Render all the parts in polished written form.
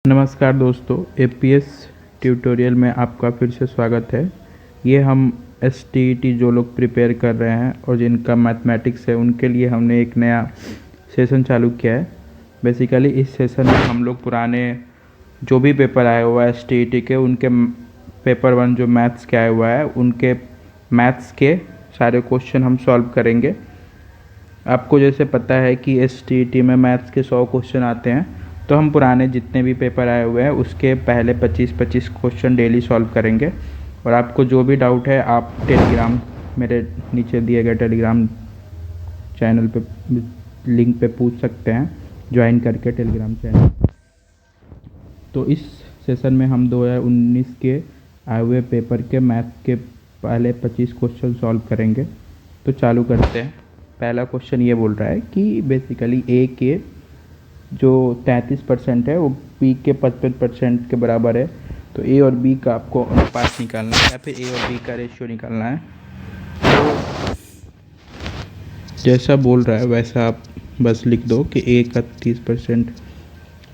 नमस्कार दोस्तों, APS tutorial में आपका फिर से स्वागत है। ये हम एसटीईटी जो लोग प्रिपेयर कर रहे हैं और जिनका मैथमेटिक्स है उनके लिए हमने एक नया सेशन चालू किया है। बेसिकली इस सेशन में हम लोग पुराने जो भी पेपर आए हुआ है एसटीईटी के, उनके पेपर 1 जो मैथ्स के आए हुआ है उनके मैथ्स के सारे क्वेश्चन हम सॉल्व करेंगे। आपको जैसे पता है कि एसटीईटी में मैथ्स के 100 क्वेश्चन आते हैं, तो हम पुराने जितने भी पेपर आए हुए हैं उसके पहले 25-25 क्वेश्चन डेली सॉल्व करेंगे। और आपको जो भी डाउट है आप टेलीग्राम, मेरे नीचे दिए गए टेलीग्राम चैनल पे लिंक पे पूछ सकते हैं, ज्वाइन करके टेलीग्राम चैनल। तो इस सेशन में हम 2019 के आए हुए पेपर के मैथ के पहले 25 क्वेश्चन सॉल्व करेंगे। तो चालू करते हैं। पहला क्वेश्चन ये बोल रहा है कि बेसिकली ए के जो 33% है वो बी के 55% के बराबर है। तो ए और बी का आपको अनुपात निकालना है या फिर ए और बी का रेशियो निकालना है। तो जैसा बोल रहा है वैसा आप बस लिख दो कि ए का 30%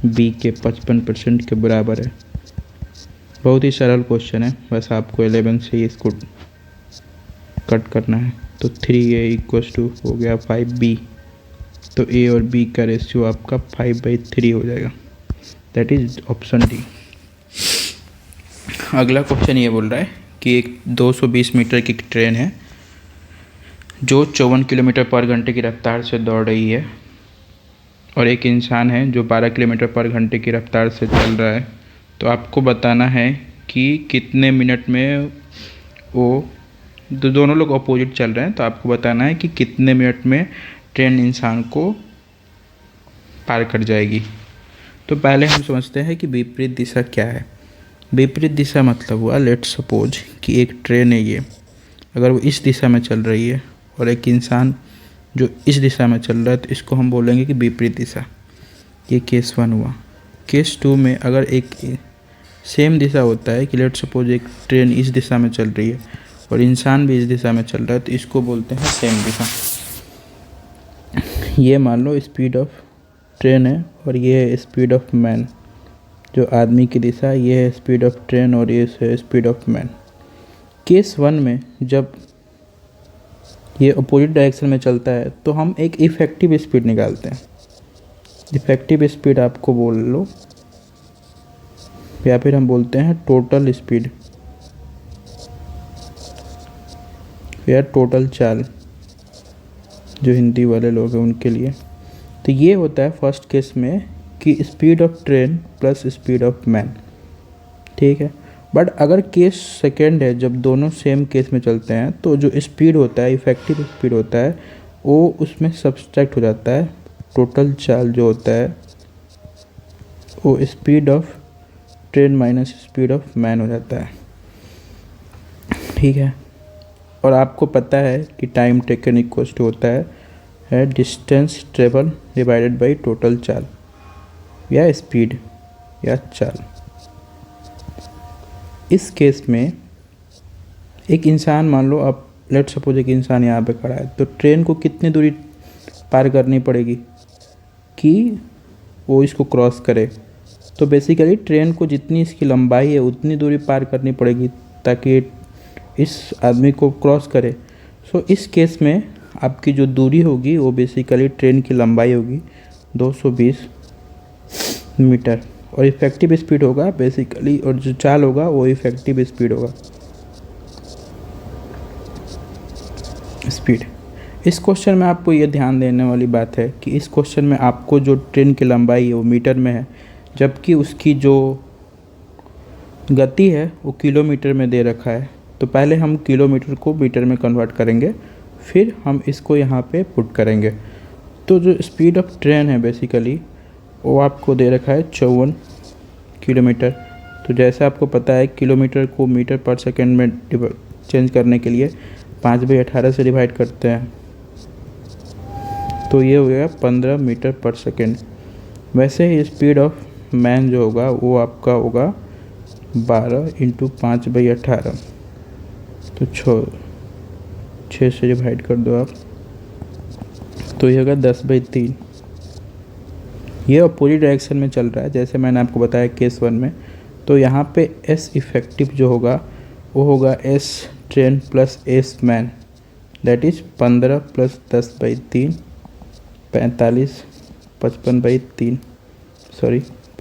बी के 55% के बराबर है। बहुत ही सरल क्वेश्चन है, बस आपको 11 से ही इसको कट करना है। तो 3a इक्वल्स टू हो गया 5b। तो ए और बी का रेशियो आपका 5/3 हो जाएगा। That is option D. अगला क्वेश्चन ये बोल रहा है कि एक 220 मीटर की ट्रेन है जो 54 किलोमीटर पर घंटे की रफ्तार से दौड़ रही है और एक इंसान है जो 12 किलोमीटर पर घंटे की रफ्तार से चल रहा है। तो आपको बताना है कि कितने मिनट में वो दोनों लोग अपोजिट चल रहे हैं, तो आपको बताना है कि कितने मिनट में ट्रेन इंसान को पार कर जाएगी। तो पहले हम समझते हैं कि विपरीत दिशा क्या है। विपरीत दिशा मतलब हुआ, लेट्स सपोज कि एक ट्रेन है ये, अगर वो इस दिशा में चल रही है और एक इंसान जो इस दिशा में चल रहा है, तो इसको हम बोलेंगे कि विपरीत दिशा। ये केस 1 हुआ। केस 2 में अगर एक सेम दिशा होता है कि लेट्स सपोज एक ट्रेन इस दिशा में चल रही है और इंसान भी इस दिशा में चल रहा है, तो इसको बोलते हैं सेम दिशा। ये मान लो स्पीड ऑफ ट्रेन है और ये है स्पीड ऑफ मैन, जो आदमी की दिशा, ये है स्पीड ऑफ ट्रेन और ये है स्पीड ऑफ मैन। केस 1 में जब ये अपोजिट डायरेक्शन में चलता है तो हम एक इफ़ेक्टिव स्पीड निकालते हैं। इफ़ेक्टिव स्पीड आपको बोल लो या फिर हम बोलते हैं टोटल स्पीड या टोटल चाल, जो हिंदी वाले लोग हैं उनके लिए। तो ये होता है फर्स्ट केस में कि speed of train plus speed of man, ठीक है। बट अगर केस सेकेंड है, जब दोनों सेम केस में चलते हैं, तो जो स्पीड होता है, इफ़ेक्टिव स्पीड होता है, वो उसमें सब्सट्रैक्ट हो जाता है। टोटल चाल जो होता है वो speed of train minus speed of man हो जाता है, ठीक है। और आपको पता है कि टाइम टेकन इक्वल्स टू होता है distance travel divided by total चाल या स्पीड या चाल। इस केस में एक इंसान, मान लो आप लेट सपोज एक इंसान यहाँ पे खड़ा है, तो ट्रेन को कितनी दूरी पार करनी पड़ेगी कि वो इसको क्रॉस करे। तो बेसिकली ट्रेन को जितनी इसकी लंबाई है उतनी दूरी पार करनी पड़ेगी ताकि इस आदमी को क्रॉस करे। सो इस केस में आपकी जो दूरी होगी वो बेसिकली ट्रेन की लंबाई होगी 220 मीटर और इफ़ेक्टिव स्पीड होगा बेसिकली, और जो चाल होगा वो इफ़ेक्टिव स्पीड होगा। स्पीड, इस क्वेश्चन में आपको ये ध्यान देने वाली बात है कि इस क्वेश्चन में आपको जो ट्रेन की लंबाई है वो मीटर में है, जबकि उसकी जो गति है वो किलोमीटर में दे रखा है। तो पहले हम किलोमीटर को मीटर में कन्वर्ट करेंगे, फिर हम इसको यहाँ पे पुट करेंगे। तो जो स्पीड ऑफ ट्रेन है बेसिकली वो आपको दे रखा है 54 किलोमीटर। तो जैसे आपको पता है किलोमीटर को मीटर पर सेकेंड में चेंज करने के लिए 5/18 से डिवाइड करते हैं, तो ये हो गया 15 मीटर पर सेकेंड। वैसे ही स्पीड ऑफ मैन जो होगा वो आपका होगा 12 × 5/18, तो 6 से डिवाइड कर दो आप, तो ये होगा 10/3। ये अपोजिट डायरेक्शन में चल रहा है जैसे मैंने आपको बताया केस 1 में। तो यहाँ पे एस इफ़ेक्टिव जो होगा वो होगा s train plus s man, that is 15 plus 10/3 45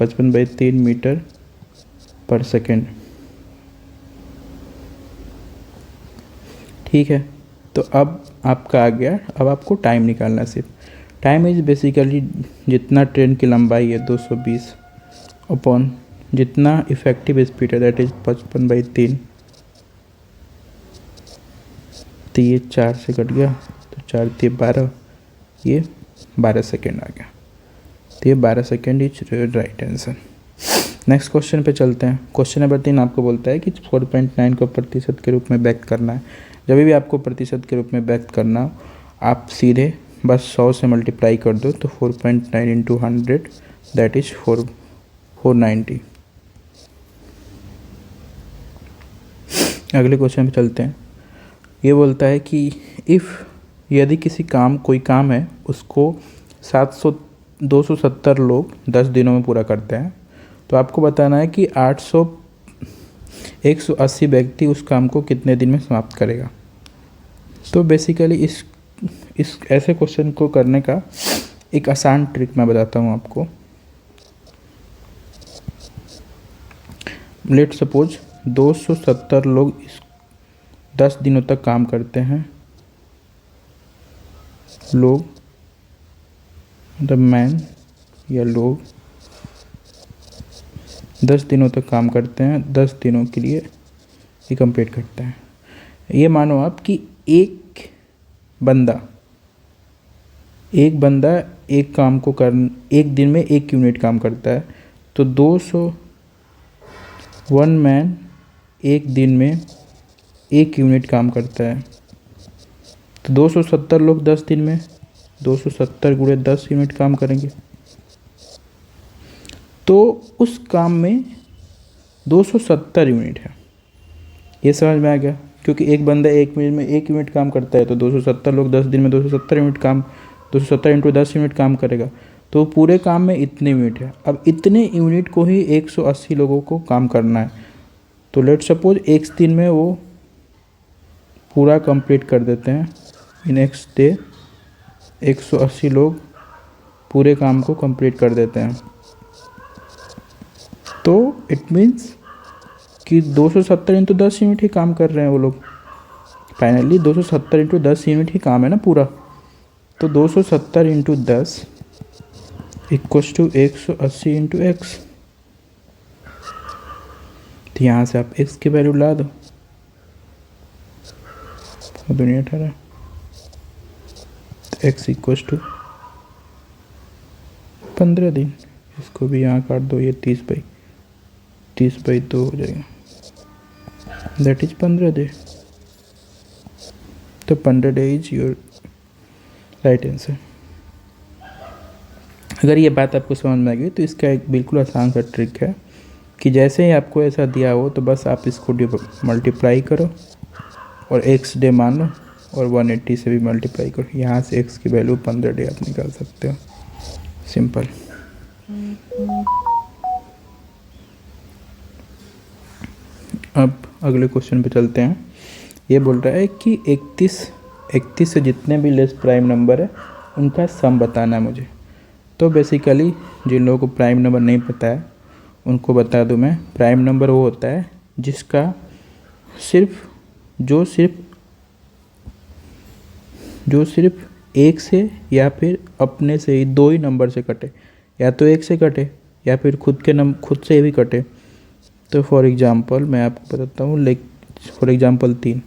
55/3 metre per second. ठीक है, तो अब आपका आ गया, अब आपको टाइम निकालना है सिर्फ। टाइम इज़ बेसिकली जितना ट्रेन की लंबाई है 220 अपॉन जितना इफ़ेक्टिव स्पीड है दैट इज़ 55/3। तो ये 4 से कट गया, तो 4 × 12, ये 12 सेकेंड आ गया। तो ये 12 second is right answer. Next question पे चलते हैं। क्वेश्चन नंबर 3 आपको बोलता है कि 4.9 को प्रतिशत के रूप में व्यक्त करना है। जब भी आपको प्रतिशत के रूप में व्यक्त करना हो, आप सीधे बस 100 से मल्टीप्लाई कर दो, तो 4.9 इंटू 100 दैट इज 490। अगले क्वेश्चन पे चलते हैं। ये बोलता है कि यदि कोई काम है उसको 270 लोग 10 दिनों में पूरा करते हैं, तो आपको बताना है कि 180 व्यक्ति उस काम को कितने दिन में समाप्त करेगा। तो बेसिकली इस ऐसे क्वेश्चन को करने का एक आसान ट्रिक मैं बताता हूँ आपको। लेट सपोज 270 लोग 10 दिनों तक काम करते हैं। लोग द मैन या लोग 10 दिनों तक काम करते हैं, 10 दिनों के लिए ये कंप्लीट करते हैं। ये मानो आप कि एक बंदा एक काम को एक दिन में 1 यूनिट काम करता है, तो 1 मैन एक दिन में 1 यूनिट काम करता है। तो 270 लोग 10 दिन में 270 × 10 यूनिट काम करेंगे, तो उस काम में 270 यूनिट है। ये समझ में आ गया, क्योंकि एक बंदा 1 मिनट में 1 यूनिट काम करता है, तो 270 लोग 10 दिन में 270 यूनिट काम 270 × 10 यूनिट काम करेगा, तो पूरे काम में इतने यूनिट है। अब इतने यूनिट को ही 180 लोगों को काम करना है। तो लेट सपोज एक दिन में वो पूरा कंप्लीट कर देते हैं। नेक्स्ट डे 180 लोग पूरे काम को कंप्लीट कर देते हैं, तो इट मीन्स कि 270 × 10 यूनिट ही काम कर रहे हैं वो लोग। फाइनली 270 × 10 यूनिट ही काम है ना पूरा। तो 270 × 10 इक्वल्स टू 180 × x। तो यहाँ से आप x की वैल्यू ला दो, दुनिया 18, x इक्वल्स टू 15 दिन। इसको भी यहाँ काट दो, ये 30/2 हो जाएगा, दैट इज 15 डे। तो 15 day is your right answer. अगर ये बात आपको समझ में आ गई तो इसका एक बिल्कुल आसान सा ट्रिक है कि जैसे ही आपको ऐसा दिया हो तो बस आप इसको मल्टीप्लाई करो और x डे मान लो और 180 से भी मल्टीप्लाई करो। यहाँ से x की वैल्यू 15 डे आप निकाल सकते हो। सिंपल। अब अगले क्वेश्चन पे चलते हैं। ये बोल रहा है कि 31 से जितने भी लेस प्राइम नंबर है उनका सम बताना है मुझे। तो बेसिकली जिन लोगों को प्राइम नंबर नहीं पता है उनको बता दूं मैं। प्राइम नंबर वो होता है जिसका जो सिर्फ एक से या फिर अपने से ही 2 ही नंबर से कटे, या तो 1 से कटे या फिर खुद से भी कटे। तो फॉर एग्जांपल मैं आपको बताता हूँ, फॉर एग्जांपल 3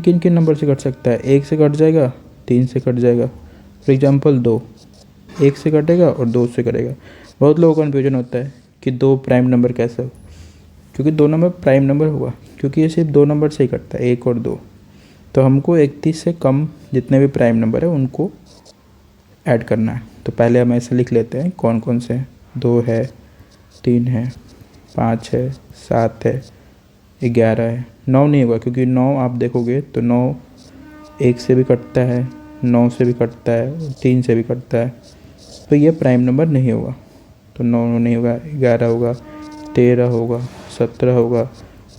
किन नंबर से कट सकता है? 1 से कट जाएगा, 3 से कट जाएगा। फॉर एग्जांपल 2 1 से कटेगा और 2 से कटेगा। बहुत लोगों को कन्फ्यूजन होता है कि 2 प्राइम नंबर कैसे हो, क्योंकि 2 नंबर प्राइम नंबर हुआ क्योंकि ये सिर्फ 2 नंबर से ही कटता है, 1 और 2। तो हमको 31 से कम जितने भी प्राइम नंबर है उनको ऐड करना है। तो पहले हम ऐसे लिख लेते हैं कौन कौन से। 2 है, 3 है, 5 है, 7 है, 11 है। 9 नहीं होगा क्योंकि 9 आप देखोगे तो 9 1 से भी कटता है, 9 से भी कटता है, 3 से भी कटता है। तो ये प्राइम नंबर नहीं होगा, तो 9 नहीं होगा, 11 होगा, 13 होगा, 17 होगा,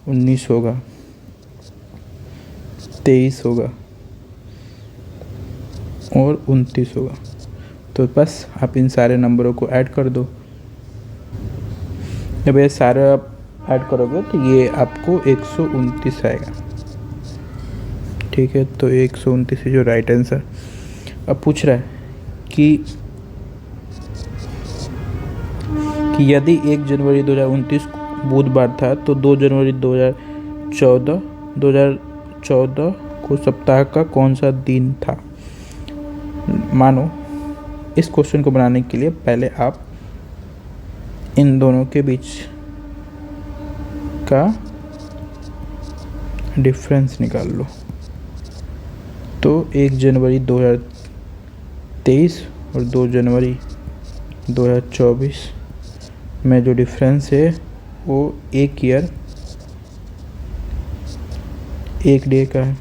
19 होगा, 23 होगा और 29 होगा। तो बस आप इन सारे नंबरों को ऐड कर दो। जब ये सारे आप ऐड करोगे तो ये आपको 129 आएगा। ठीक है, तो 129 है जो राइट आंसर। अब पूछ रहा है कि यदि 1 जनवरी 2029 बुधवार था तो 2 जनवरी 2014 को सप्ताह का कौन सा दिन था। मानो इस क्वेश्चन को बनाने के लिए पहले आप इन दोनों के बीच का डिफरेंस निकाल लो। तो 1 जनवरी 2023 और 2 जनवरी 2024 में जो डिफरेंस है वो एक ईयर, एक डे का है।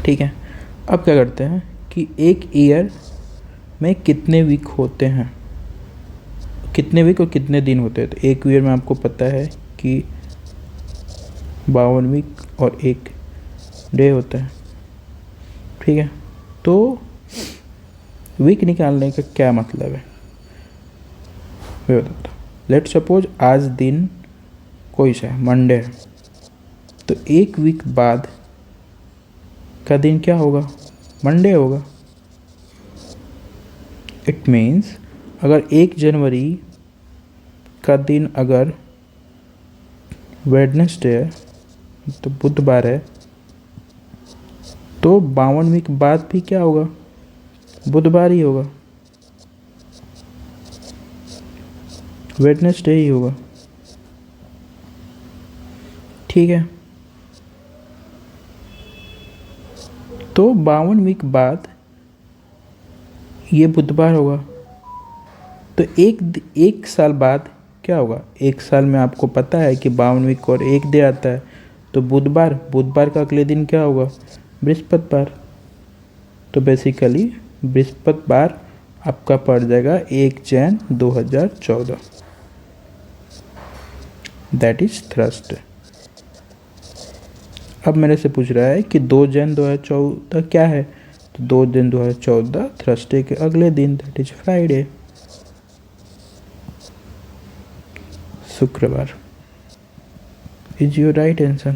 ठीक है, अब क्या करते हैं कि एक ईयर में कितने वीक होते हैं, कितने वीक और कितने दिन होते हैं। तो एक ईयर में आपको पता है कि 52 वीक और एक डे होता है। ठीक है, तो वीक निकालने का क्या मतलब है मैं बताता हूँ। लेट सपोज आज दिन कोई सा है, मंडे है, तो एक वीक बाद का दिन क्या होगा, मंडे होगा। इट मीन्स अगर 1 जनवरी का दिन अगर वेडनेसडे है तो बुधवार है, तो 52 वीक बाद भी क्या होगा, बुधवार ही होगा, वेडनेसडे ही होगा। ठीक है, तो 52 वीक बाद ये बुधवार होगा। तो एक साल बाद क्या होगा, एक साल में आपको पता है कि 52 वीक और एक डे आता है, तो बुधवार का अगले दिन क्या होगा, बृहस्पतिवार। तो बेसिकली बृहस्पतिवार आपका पड़ जाएगा 1 जैन 2014, दैट इज थर्सडे। अब मेरे से पूछ रहा है कि 2 जैन 2014 क्या है, तो 2 जैन 2014 थर्सडे के अगले दिन, दैट इज फ्राइडे, शुक्रवार इज योर राइट आंसर।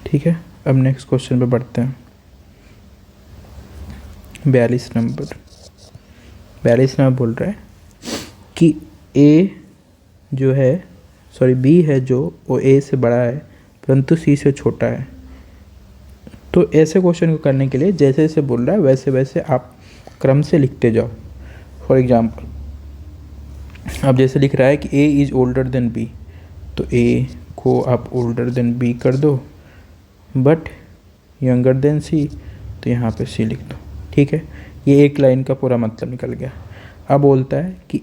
ठीक है, अब नेक्स्ट क्वेश्चन पे बढ़ते हैं। 42 नंबर बोल रहा है कि बी है जो वो ए से बड़ा है परंतु सी से छोटा है। तो ऐसे क्वेश्चन को करने के लिए जैसे जैसे बोल रहा है वैसे वैसे आप क्रम से लिखते जाओ। फॉर एग्जांपल, अब जैसे लिख रहा है कि A is older than B, तो ए को आप ओल्डर देन बी कर दो, बट यंगर देन सी, तो यहाँ पे सी लिख दो। ठीक है, ये एक लाइन का पूरा मतलब निकल गया। अब बोलता है कि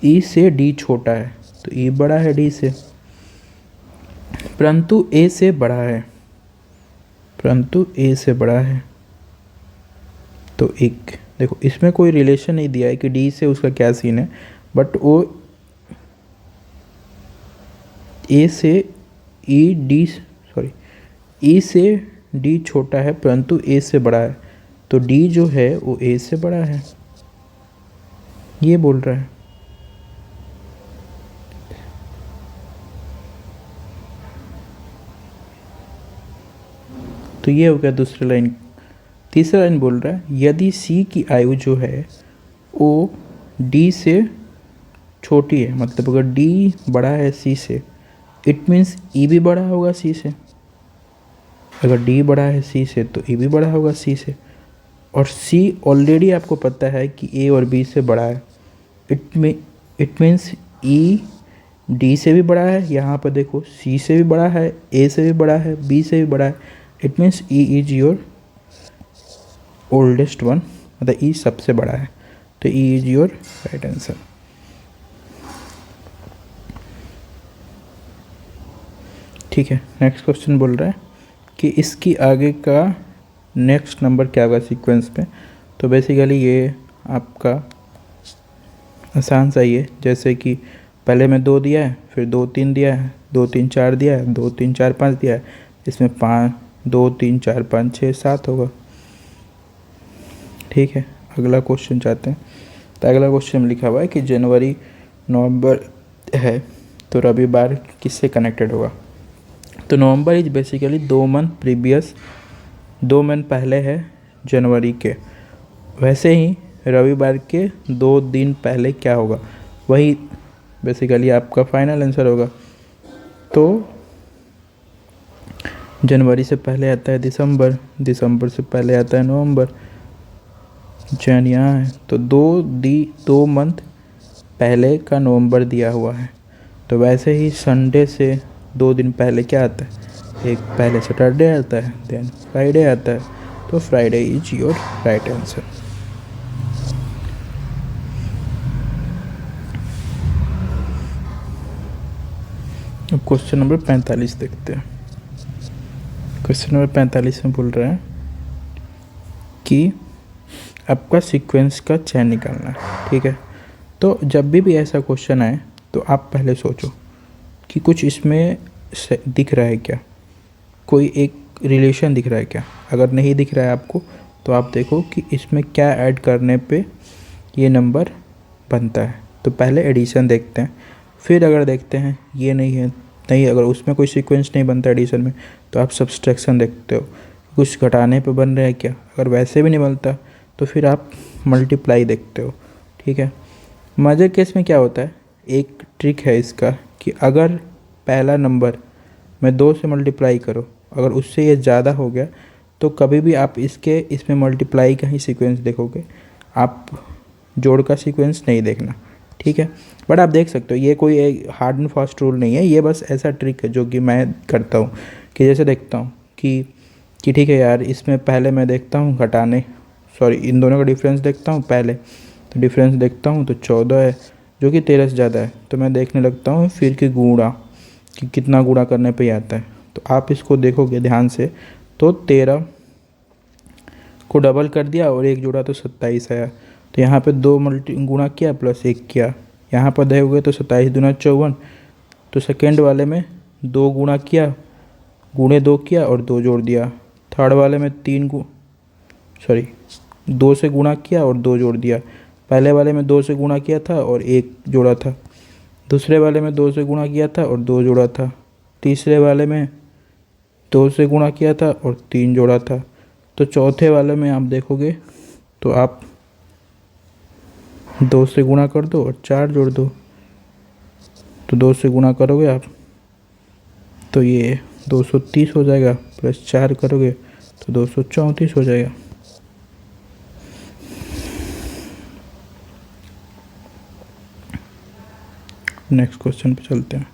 ई से डी छोटा है, तो ई बड़ा है डी से, परंतु ए से बड़ा है, तो एक देखो इसमें कोई रिलेशन नहीं दिया है कि डी से उसका क्या सीन है, बट वो ई से डी छोटा है परंतु ए से बड़ा है, तो डी जो है वो ए से बड़ा है, ये बोल रहा है। तो ये हो गया दूसरी लाइन। तीसरा लाइन बोल रहा है यदि सी की आयु जो है वो डी से छोटी है, मतलब अगर डी बड़ा है सी से, इट मीन्स ई भी बड़ा होगा सी से। अगर डी बड़ा है सी से तो ई भी बड़ा होगा सी से, और सी ऑलरेडी आपको पता है कि ए और बी से बड़ा है। इट मीन्स ई डी से भी बड़ा है, यहाँ पर देखो सी से भी बड़ा है, ए से भी बड़ा है, बी से भी बड़ा है। It means E is your oldest one, मतलब ई सबसे बड़ा है। तो E is your right answer. ठीक है, नेक्स्ट क्वेश्चन बोल रहा है कि इसकी आगे का नेक्स्ट नंबर क्या होगा सीक्वेंस में। तो बेसिकली ये आपका आसान सा ही है, जैसे कि पहले में 2 दिया है, फिर 2 3 दिया है, 2 3 4 दिया है, 2 3 4 5 दिया है, इसमें 5 2 3 4 5 6 7 होगा। ठीक है, अगला क्वेश्चन चाहते हैं। तो अगला क्वेश्चन में लिखा हुआ है कि जनवरी नवंबर है तो रविवार किससे कनेक्टेड होगा। तो November is basically 2 month previous, 2 month पहले है जनवरी के। वैसे ही रविवार के 2 दिन पहले क्या होगा, वही बेसिकली आपका फाइनल आंसर होगा। तो जनवरी से पहले आता है दिसंबर, दिसंबर से पहले आता है नवंबर, जन यहाँ है तो 2 मंथ पहले का नवंबर दिया हुआ है। तो वैसे ही संडे से 2 दिन पहले क्या आता है, एक पहले सैटरडे आता है, देन फ्राइडे आता है, तो Friday is your right answer. अब क्वेश्चन नंबर 45 देखते हैं। क्वेश्चन नंबर 45 में बोल रहे हैं कि आपका सीक्वेंस का चयन निकालना है। ठीक है, तो जब भी ऐसा क्वेश्चन आए तो आप पहले सोचो कि कुछ इसमें दिख रहा है क्या, कोई एक रिलेशन दिख रहा है क्या। अगर नहीं दिख रहा है आपको तो आप देखो कि इसमें क्या ऐड करने पे ये नंबर बनता है। तो पहले एडिशन देखते हैं, फिर अगर देखते हैं ये नहीं है, नहीं अगर उसमें कोई सीक्वेंस नहीं बनता एडिशन में तो आप सब्सट्रैक्शन देखते हो, कुछ घटाने पे बन रहा है क्या। अगर वैसे भी नहीं बनता तो फिर आप मल्टीप्लाई देखते हो। ठीक है, मेजर केस में क्या होता है, एक ट्रिक है इसका कि अगर पहला नंबर मैं 2 से मल्टीप्लाई करो, अगर उससे ये ज़्यादा हो गया तो कभी भी आप इसमें मल्टीप्लाई का ही सीक्वेंस देखोगे, आप जोड़ का सीक्वेंस नहीं देखना। ठीक है, बट आप देख सकते हो, ये कोई एक हार्ड एंड फास्ट रूल नहीं है, ये बस ऐसा ट्रिक है जो कि मैं करता हूँ। कि जैसे देखता हूँ कि ठीक है यार, इसमें पहले मैं देखता हूँ घटाने, सॉरी इन दोनों का डिफरेंस देखता हूँ पहले, तो डिफरेंस देखता हूँ तो 14 है जो कि 13 से ज़्यादा है, तो मैं देखने लगता हूँ फिर कि गुणा, कि कितना गुणा करने पे आता है। तो आप इसको देखोगे ध्यान से तो 13 को डबल कर दिया और 1 जोड़ा तो 27 आया। तो यहाँ पे 2 गुणा किया प्लस 1 किया, यहाँ पर देखोगे तो 27 दूना 54। तो सेकेंड वाले में 2 गुणा किया, गुणे 2 किया और 2 जोड़ दिया। थर्ड वाले में 2 से गुणा किया और 2 जोड़ दिया। पहले वाले में 2 से गुणा किया था और 1 जोड़ा था, दूसरे वाले में 2 से गुणा किया था और 2 जोड़ा था, तीसरे वाले में 2 से गुणा किया था और 3 जोड़ा था। तो चौथे वाले में आप देखोगे तो आप 2 से गुणा कर दो और 4 जोड़ दो, तो 2 से गुणा करोगे आप तो ये 230 हो जाएगा, प्लस 4 करोगे तो 234 हो जाएगा। नेक्स्ट क्वेश्चन पे चलते हैं।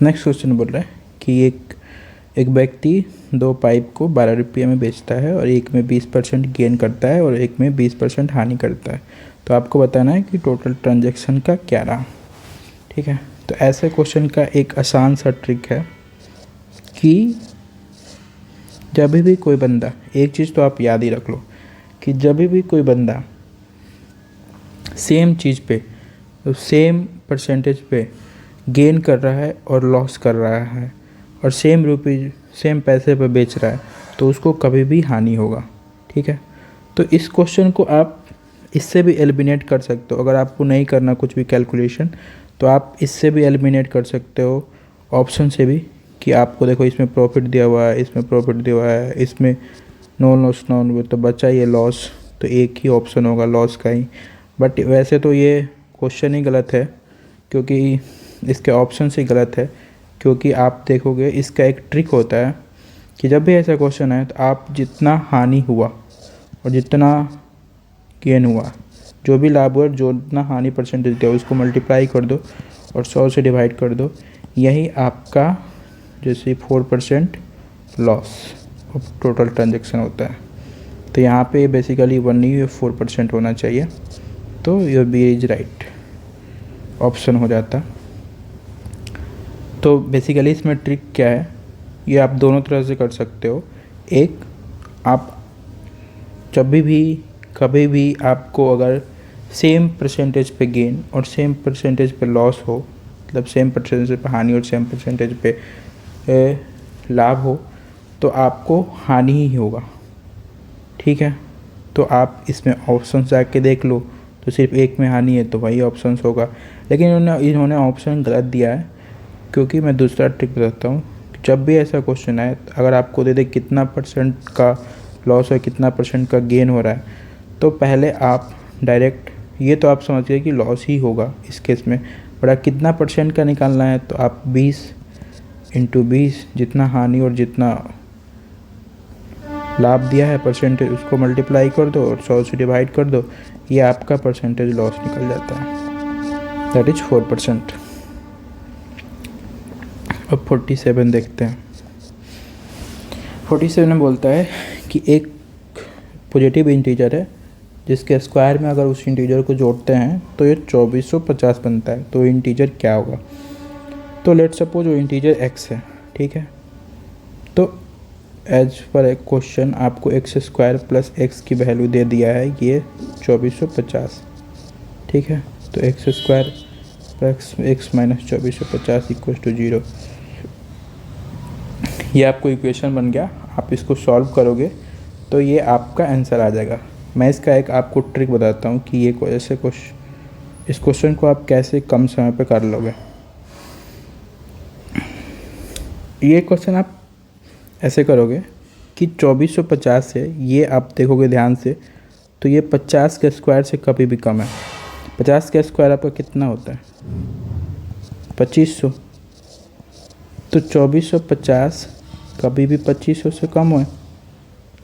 नेक्स्ट क्वेश्चन बोल रहा है कि एक व्यक्ति 2 पाइप को 12 रुपये में बेचता है और एक में 20% गेन करता है और एक में 20% हानि करता है। तो आपको बताना है कि टोटल ट्रांजैक्शन का क्या रहा। ठीक है, तो ऐसे क्वेश्चन का एक आसान सा ट्रिक है कि जब भी कोई बंदा, एक चीज़ तो आप याद ही रख लो कि जब भी कोई बंदा सेम चीज़ पे तो सेम परसेंटेज पे गेन कर रहा है और लॉस कर रहा है और सेम पैसे पे बेच रहा है तो उसको कभी भी हानि होगा। ठीक है, तो इस क्वेश्चन को आप इससे भी एलिमिनेट कर सकते हो। अगर आपको नहीं करना कुछ भी कैलकुलेशन तो आप इससे भी एलिमिनेट कर सकते हो, ऑप्शन से भी, कि आपको देखो इसमें प्रॉफिट दिया हुआ है, इसमें प्रॉफिट दिया हुआ है, इसमें नो लॉस नो, तो बचा ये लॉस, तो एक ही ऑप्शन होगा लॉस का ही। बट वैसे तो ये क्वेश्चन ही गलत है क्योंकि इसके ऑप्शन से गलत है, क्योंकि आप देखोगे इसका एक ट्रिक होता है कि जब भी ऐसा क्वेश्चन आए तो आप जितना हानि हुआ और जितना गेन हुआ, जो भी लाभ हुआ जो जितना हानि परसेंटेज दिया उसको मल्टीप्लाई कर दो और 100 से डिवाइड कर दो, यही आपका जैसे 4% लॉस ऑफ टोटल ट्रांजैक्शन होता है। तो यहाँ पे बेसिकली 1 नहीं 4% होना चाहिए, तो your B is right option हो जाता। तो बेसिकली इसमें ट्रिक क्या है, ये आप दोनों तरह से कर सकते हो। एक, आप जब भी कभी भी आपको अगर सेम परसेंटेज पे गेन और सेम परसेंटेज पे लॉस हो, मतलब सेम परसेंटेज पे हानि और सेम परसेंटेज पे लाभ हो, तो आपको हानि ही होगा, ठीक है। तो आप इसमें ऑप्शन जाके देख लो, तो सिर्फ एक में हानि है तो वही ऑप्शन होगा। लेकिन इन्होंने ऑप्शन गलत दिया है, क्योंकि मैं दूसरा ट्रिक बताता हूँ। जब भी ऐसा क्वेश्चन आए, अगर आपको दे दे कितना परसेंट का लॉस है कितना परसेंट का गेन हो रहा है, तो पहले आप डायरेक्ट ये तो आप समझिए कि लॉस ही होगा इस केस में, बट कितना परसेंट का निकालना है तो आप 20 × 20 जितना हानि और जितना लाभ दिया है परसेंटेज उसको मल्टीप्लाई कर दो और 100 से डिवाइड कर दो, ये आपका परसेंटेज लॉस निकल जाता है, दैट इज 4%। अब 47 देखते हैं। 47 में बोलता है कि एक पॉजिटिव इंटीजर है जिसके स्क्वायर में अगर उस इंटीजर को जोड़ते हैं तो ये 2450 बनता है, तो इंटीजर क्या होगा। तो लेट सपोज वो इंटीजर x है, ठीक है। तो एज पर एक क्वेश्चन आपको x² प्लस x की वैल्यू दे दिया है, ये 2450, ठीक है। तो x² plus x minus 2450 equal to 0, ये आपको इक्वेशन बन गया। आप इसको सॉल्व करोगे तो ये आपका आंसर आ जाएगा। मैं इसका एक आपको ट्रिक बताता हूँ कि ये ऐसे इस क्वेश्चन को आप कैसे कम समय पे कर लोगे। ये क्वेश्चन आप ऐसे करोगे कि 2450 से ये आप देखोगे ध्यान से, तो ये 50 के स्क्वायर से कभी भी कम है। 50 का स्क्वायर आपका कितना होता है 2500, तो 2450 कभी भी 2500 से कम हो,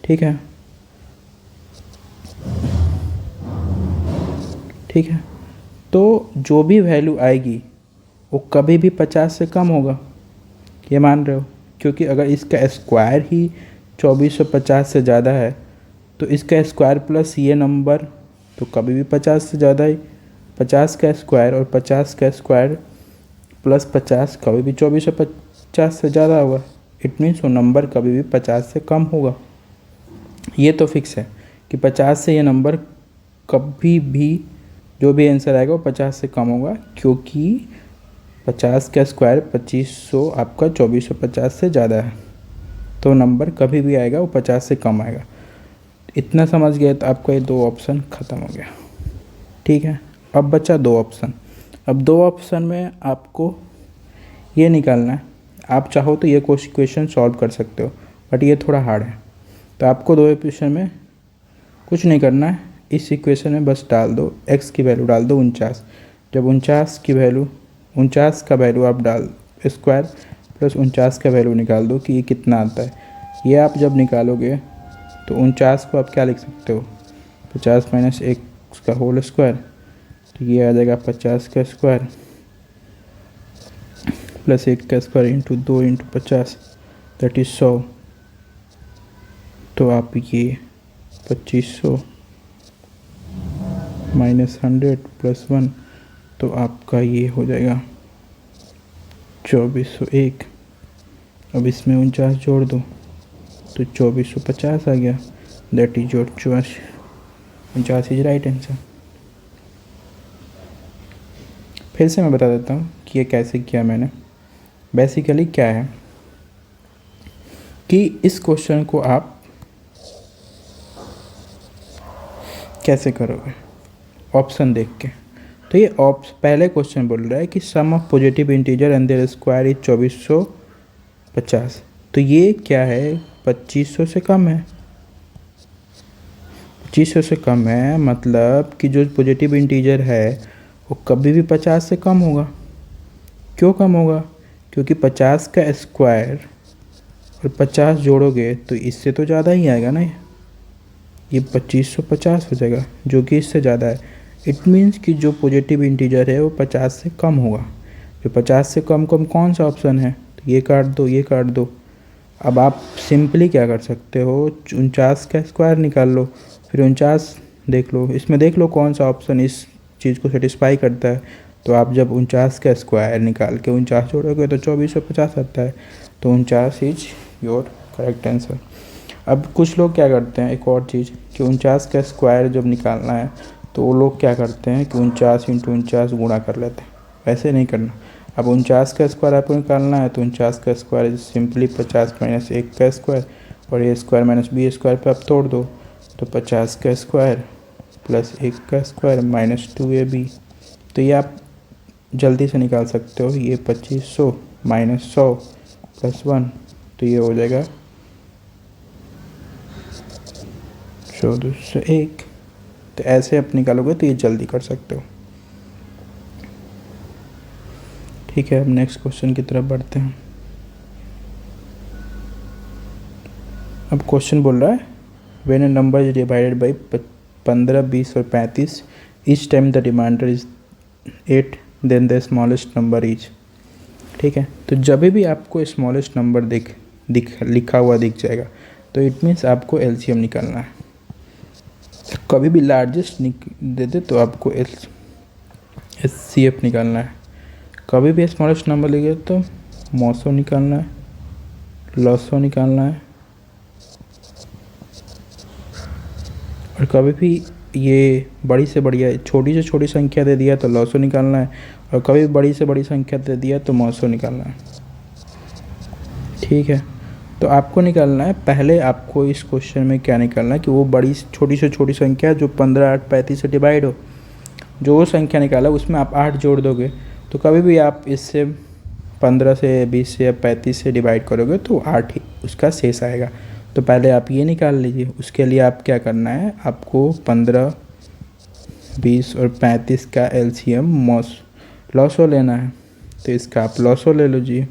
ठीक है, ठीक है। तो जो भी वैल्यू आएगी वो कभी भी 50 से कम होगा, ये मान रहे हो, क्योंकि अगर इसका स्क्वायर ही 2450 से ज़्यादा है तो इसका स्क्वायर प्लस ये नंबर तो कभी भी 50 से ज़्यादा ही, 50 का स्क्वायर और 50 का स्क्वायर प्लस 50 कभी भी 2450 से ज़्यादा होगा। इट मीन्स वो नंबर कभी भी 50 से कम होगा। ये तो फिक्स है कि 50 से ये नंबर कभी भी जो भी आंसर आएगा वो 50 से कम होगा, क्योंकि 50 का स्क्वायर 2500 आपका 2450 से ज़्यादा है, तो नंबर कभी भी आएगा वो 50 से कम आएगा। इतना समझ गए तो आपका ये 2 ऑप्शन ख़त्म हो गया, ठीक है। अब बचा 2 ऑप्शन। अब 2 ऑप्शन में आपको ये निकालना है। आप चाहो तो ये क्वेश्चन सॉल्व कर सकते हो, बट ये थोड़ा हार्ड है। तो आपको 2 इक्वेशन में कुछ नहीं करना है, इस इक्वेशन में बस डाल दो x की वैल्यू डाल दो 49। जब 49 का वैल्यू आप डाल स्क्वायर प्लस 49 का वैल्यू निकाल दो कि ये कितना आता है। ये आप जब निकालोगे तो 49 को आप क्या लिख सकते हो 50 माइनस 1 का होल स्क्वायर, तो ये आ जाएगा 50 का स्क्वायर प्लस 1 का square into 2 into 50 that is 100। तो आप ये 2500 माइनस 100 प्लस 1, तो आपका ये हो जाएगा 2401। अब इसमें 49 जोड़ दो तो 2450 आ गया, that is your choice. 49 is right answer. फिर से मैं बता देता हूँ कि ये कैसे किया मैंने। बेसिकली क्या है कि इस क्वेश्चन को आप कैसे करोगे ऑप्शन देख के। तो ये पहले क्वेश्चन बोल रहा है कि sum of positive integer and their square is 2450। तो ये क्या है 2500 से कम है। 2500 से कम है मतलब कि जो पॉजिटिव इंटीजर है वो कभी भी 50 से कम होगा। क्यों कम होगा? क्योंकि 50 का स्क्वायर और 50 जोड़ोगे तो इससे तो ज़्यादा ही आएगा ना, ये 2550 हो जाएगा जो कि इससे ज़्यादा है। इट मीन्स कि जो पॉजिटिव इंटीजर है वो 50 से कम होगा। जो 50 से कम कौन सा ऑप्शन है, तो ये काट दो, ये काट दो, अब आप सिंपली क्या कर सकते हो, 49 का स्क्वायर निकाल लो, फिर 49 देख लो, इसमें देख लो कौन सा ऑप्शन इस चीज़ को सेटिस्फाई करता है। तो आप जब 49 का स्क्वायर निकाल के 49 जोड़ोगे तो 2450 आता है। तो 49 इज योर करेक्ट आंसर। अब कुछ लोग क्या करते हैं, एक और चीज़ कि 49 का स्क्वायर जब निकालना है तो वो लोग क्या करते हैं कि 49 इंटू 49 गुणा कर लेते हैं। वैसे नहीं करना। अब 49 का स्क्वायर आपको निकालना है तो 49 का स्क्वायर इज सिंपली 50 माइनस 1 का स्क्वायर, और ए स्क्वायर माइनस बी स्क्वायर पे आप तोड़ दो तो 50 का स्क्वायर प्लस 1 का स्क्वायर माइनस 2ab। तो ये आप जल्दी से निकाल सकते हो। ये 2500 माइनस 100 प्लस 1, तो ये हो जाएगा 1401। तो ऐसे आप निकालोगे तो ये जल्दी कर सकते हो। ठीक है, अब नेक्स्ट क्वेश्चन की तरफ बढ़ते हैं। अब क्वेश्चन बोल रहा है when a number is divided by 15, 20 और 35, each time the remainder is 8, then the smallest number is. ठीक है, तो जब भी आपको स्मॉलेस्ट नंबर लिखा हुआ दिख जाएगा तो इट मीन्स आपको एलसीएम निकालना है। कभी भी लार्जेस्ट दे दे तो आपको एचसीएफ निकालना है। कभी भी स्मॉलेस्ट नंबर लिखे तो मॉसो निकालना है, लॉसो निकालना है, और कभी भी ये बड़ी से बढ़िया छोटी से छोटी संख्या दे दिया तो लॉसो निकालना है, और कभी बड़ी से बड़ी संख्या दे दिया तो मॉसो निकालना है। ठीक है, तो आपको निकालना है, पहले आपको इस क्वेश्चन में क्या निकालना है कि वो बड़ी छोटी से छोटी संख्या जो 15, 8, 35 से डिवाइड हो, जो वो संख्या निकाला उसमें आप 8 जोड़ दोगे। तो कभी भी आप इससे 15 से 20 से या 35 से डिवाइड करोगे तो 8 ही उसका शेष आएगा। तो पहले आप ये निकाल लीजिए। उसके लिए आप क्या करना है, आपको 15, 20 और 35 का एलसीएम लॉसो लेना है। तो इसका आप लॉसो ले लीजिए।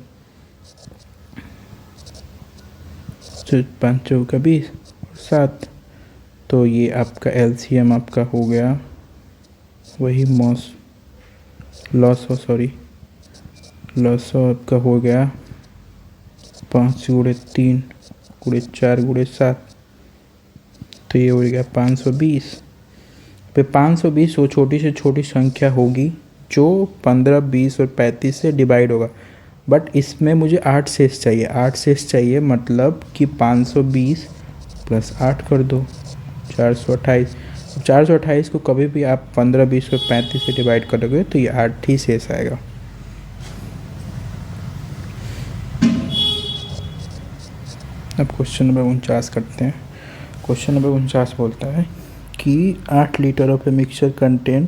5 चौका 20 और 7, तो ये आपका एलसीएम आपका हो गया वही लॉसो आपका हो गया 5 गुणे 3 गुणे 4 गुणे 7, तो ये हो गया 520। पे 520 वो छोटी से छोटी संख्या होगी जो 15, 20 और 35 से डिवाइड होगा, बट इसमें मुझे 8 शेष चाहिए। 8 शेष चाहिए मतलब कि 520 प्लस 8 कर दो, 428। 428 को कभी भी आप 15, 20 और 35 से डिवाइड करोगे तो ये 8 ही शेष आएगा। अब क्वेश्चन नंबर 49 करते हैं। क्वेश्चन नंबर 49 बोलता है कि 8 litre of a mixture contain,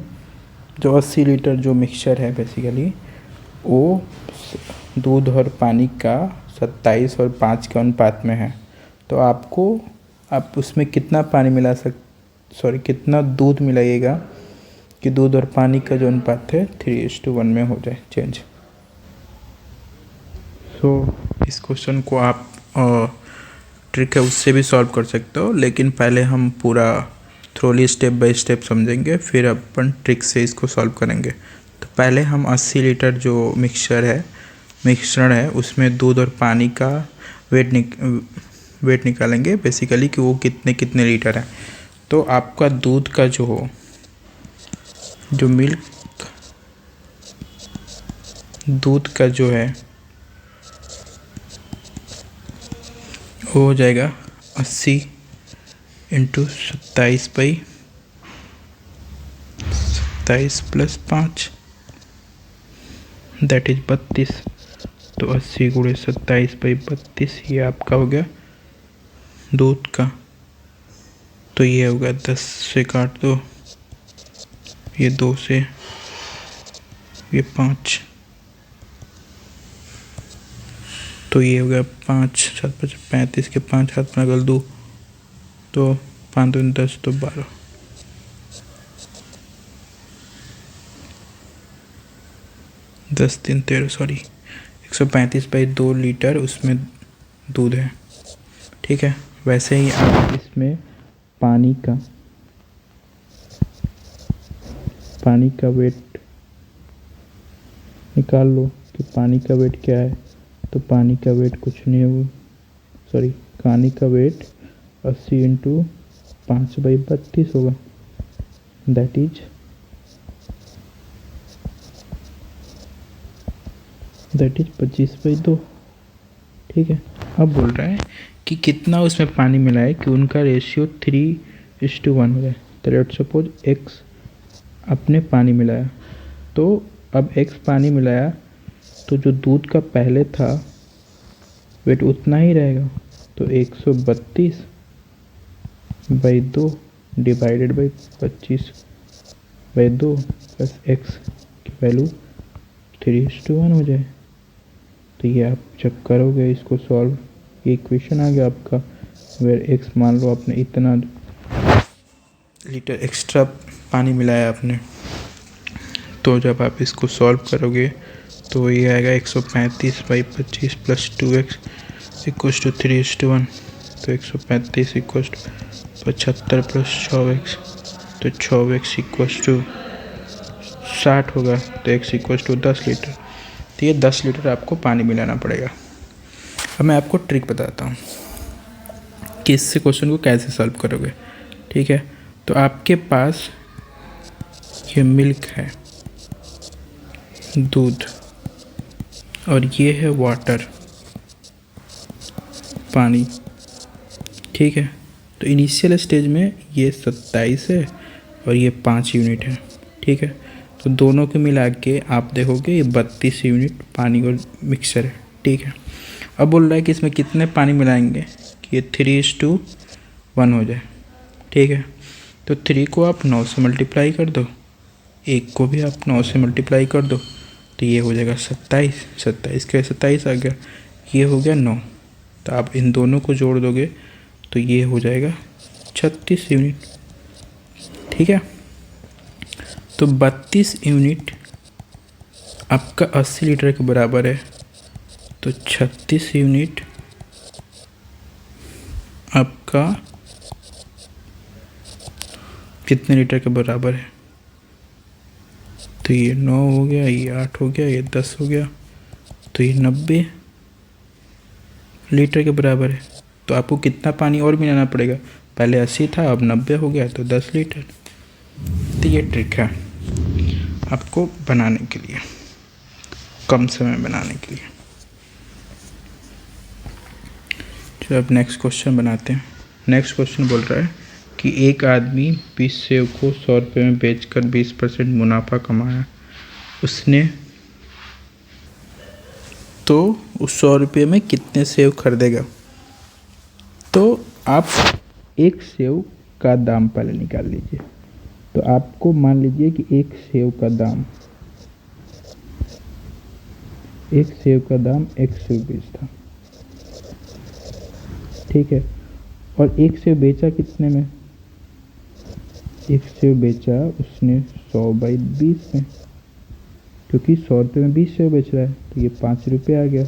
जो 80 लीटर जो मिक्सचर है बेसिकली वो दूध और पानी का 27 और 5 के अनुपात में है। तो आप उसमें कितना पानी कितना दूध मिलाइएगा कि दूध और पानी का जो अनुपात है 3:1 में हो जाए चेंज। इस क्वेश्चन को आप ट्रिक है उससे भी सॉल्व कर सकते हो, लेकिन पहले हम पूरा थ्रोली स्टेप बाय स्टेप समझेंगे, फिर अपन ट्रिक से इसको सॉल्व करेंगे। तो पहले हम 80 लीटर जो मिक्सचर है उसमें दूध और पानी का वेट निकालेंगे बेसिकली कि वो कितने लीटर है। तो आपका दूध का दूध का जो है वो हो जाएगा 80 इंटू 27 प्लस 5 दैट इज 32। तो 80 गुणे 27/32 ये आपका हो गया दूध का। तो ये होगा 10 से काट दो, ये 2 से, ये 5, तो ये हो गया 5, 7, 35 के 5 हाथ में अगल दो तो 5 दूनी 10 तो 12, 10 3 13 सॉरी 135/2 लीटर उसमें दूध है। ठीक है, वैसे ही आप इसमें पानी का वेट निकाल लो कि पानी का वेट क्या है। तो पानी का वेट कुछ नहीं होगा, सॉरी कहानी का वेट 80 इंटू 5/32 होगा, दैट इज 25/2। ठीक है, अब बोल रहा है कि कितना उसमें पानी मिला है कि उनका रेशियो 3:1 हो जाए। तो लेट सपोज एक्स आपने पानी मिलाया, तो अब एक्स पानी मिलाया तो जो दूध का पहले था वेट उतना ही रहेगा, तो 132/2 डिवाइडेड बाई 25/2 प्लस एक्स की वैल्यू 3:1 हो जाए। तो ये आप जब करोगे इसको सॉल्व, ये इक्वेशन आ गया आपका, वेर एक्स मान लो आपने इतना लीटर एक्स्ट्रा पानी मिलाया आपने, तो जब आप इसको सॉल्व करोगे तो ये आएगा 135/25 प्लस 2x इक्वल्स टू 3:1। तो 135 इक्वल्स टू 75 प्लस 6x, तो 6x इक्वल्स टू 60 होगा, तो x इक्वल्स टू 10 लीटर। तो ये 10 लीटर आपको पानी मिलाना पड़ेगा। अब मैं आपको ट्रिक बताता हूँ कि इससे क्वेश्चन को कैसे सॉल्व करोगे। ठीक है, तो आपके पास ये मिल्क है, दूध, और ये है वाटर, पानी। ठीक है, तो इनिशियल स्टेज में ये 27 है और ये 5 यूनिट है। ठीक है, तो दोनों को मिला के आप देखोगे ये 32 यूनिट पानी और मिक्सचर है। ठीक है, अब बोल रहा है कि इसमें कितने पानी मिलाएंगे कि ये 3:1 हो जाए। ठीक है, तो 3 को आप 9 से मल्टीप्लाई कर दो, 1 को भी आप 9 से मल्टीप्लाई कर दो, तो ये हो जाएगा 27। 27 का 27 आ गया, ये हो गया 9। तो आप इन दोनों को जोड़ दोगे तो ये हो जाएगा 36 यूनिट। ठीक है, तो 32 यूनिट आपका 80 लीटर के बराबर है, तो 36 यूनिट आपका कितने लीटर के बराबर है? तो ये 9 हो गया, ये 8 हो गया, ये 10 हो गया, तो ये 90 लीटर के बराबर है। तो आपको कितना पानी और मिलाना पड़ेगा? पहले 80 था, अब 90 हो गया, तो 10 लीटर। तो ये ट्रिक है आपको बनाने के लिए, कम समय बनाने के लिए। चलो अब नेक्स्ट क्वेश्चन बनाते हैं। नेक्स्ट क्वेश्चन बोल रहा है कि एक आदमी 20 सेव को 100 रुपये में बेचकर 20% मुनाफा कमाया। उसने तो उस 100 रुपये में कितने सेव खरीदेगा? तो आप एक सेव का दाम पहले निकाल लीजिए। तो आपको मान लीजिए कि एक सेव का दाम x रुपीज़ था। ठीक है, और एक सेव बेचा कितने में? एक सेव बेचा उसने 100/20 में, क्योंकि 100 रुपये में 20 सेव बेच रहा है, तो ये 5 रुपये आ गया।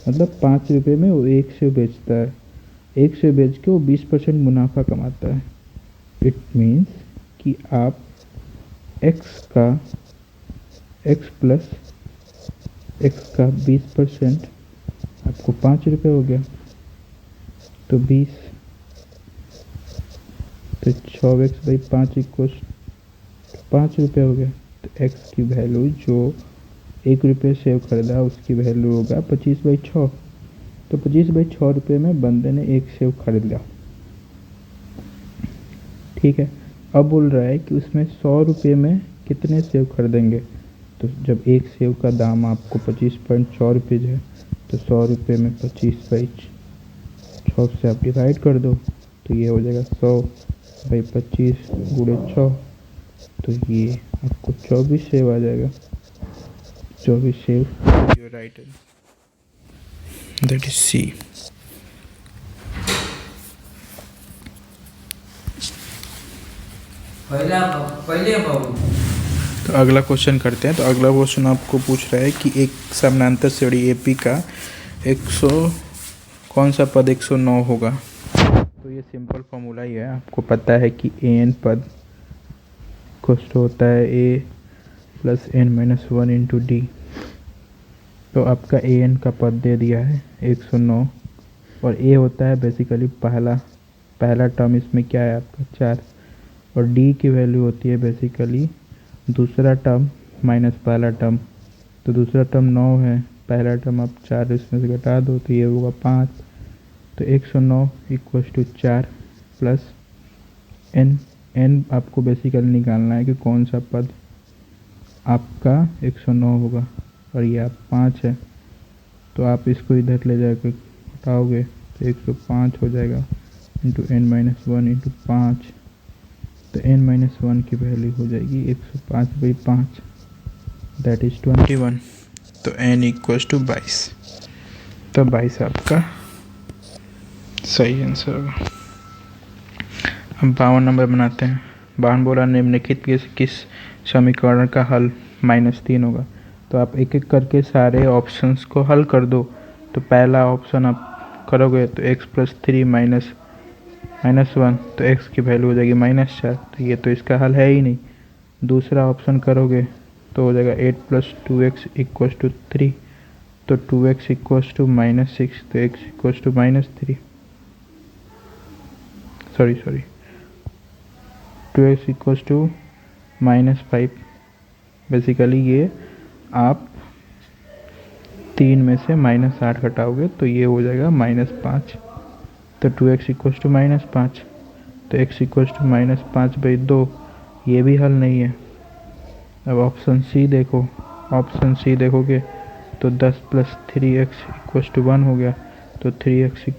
मतलब 5 रुपये में वो एक सेव बेचता है, एक सेव बेच के वो 20% मुनाफा कमाता है। इट मीन्स कि आप x प्लस x का 20% आपको 5 रुपये हो गया, तो 20, तो 6x/5 इक्वल 5 रुपये हो गया। तो x की वैल्यू जो 1 रुपये सेव खरीदा उसकी वैल्यू होगा 25/6। तो 25/6 रुपये में बंदे ने एक सेव खरीद लिया। ठीक है, अब बोल रहा है कि उसमें 100 रुपये में कितने सेव खरीदेंगे। तो जब एक सेव का दाम आपको 25.6 रुपये है, तो 100 रुपये में 25/6 से आप डिवाइड कर दो, तो ये हो जाएगा 100/25 गुणे 6, तो ये आपको 24 सेव आ जाएगा। 24 सेव, your right, that is C. तो अगला क्वेश्चन करते हैं। तो अगला क्वेश्चन आपको पूछ रहा है कि एक समानांतर श्रेणी एपी का 100 कौन सा पद 109 होगा। तो ये सिंपल फॉर्मूला ही है, आपको पता है कि an पद कुछ होता है a + n-1 इंटू डी। तो आपका an का पद दे दिया है 109 और ए होता है बेसिकली पहला टर्म, इसमें क्या है आपका 4, और डी की वैल्यू होती है बेसिकली दूसरा टर्म माइनस पहला टर्म। तो दूसरा टर्म 9 है, पहला टर्म आप 4 इसमें से घटा दो तो ये होगा 5। तो 109 इक्वल्स टू 4 प्लस एन आपको बेसिकली निकालना है कि कौन सा पद आपका 109 होगा, और ये आप 5 है तो आप इसको इधर ले जाकर हटाओगे तो 105 हो जाएगा इंटू n-1 इंटू 5। तो n-1 की वैल्यू हो जाएगी 105/5, दैट इज 21। तो n इक्वल्स टू 22। तो 22 आपका सही आंसर होगा। अब 52 नंबर बनाते हैं। 52 बोला निम्नलिखित किस समीकरण का हल -3 होगा। तो आप एक एक करके सारे ऑप्शंस को हल कर दो। तो पहला ऑप्शन आप करोगे तो x + 3 -1, तो x की वैल्यू हो जाएगी -4, तो ये तो इसका हल है ही नहीं। दूसरा ऑप्शन करोगे तो हो जाएगा 8 + 2x = 3, तो 2x = -6, तो x = -3, सॉरी 2x = -5। बेसिकली ये आप 3 में से -8 घटाओगे तो ये हो जाएगा -5, तो 2x = -5, तो x = -5/2, ये भी हल नहीं है। अब ऑप्शन सी देखो, ऑप्शन सी देखोगे तो 10 + 3x = 1 हो गया, तो 3x =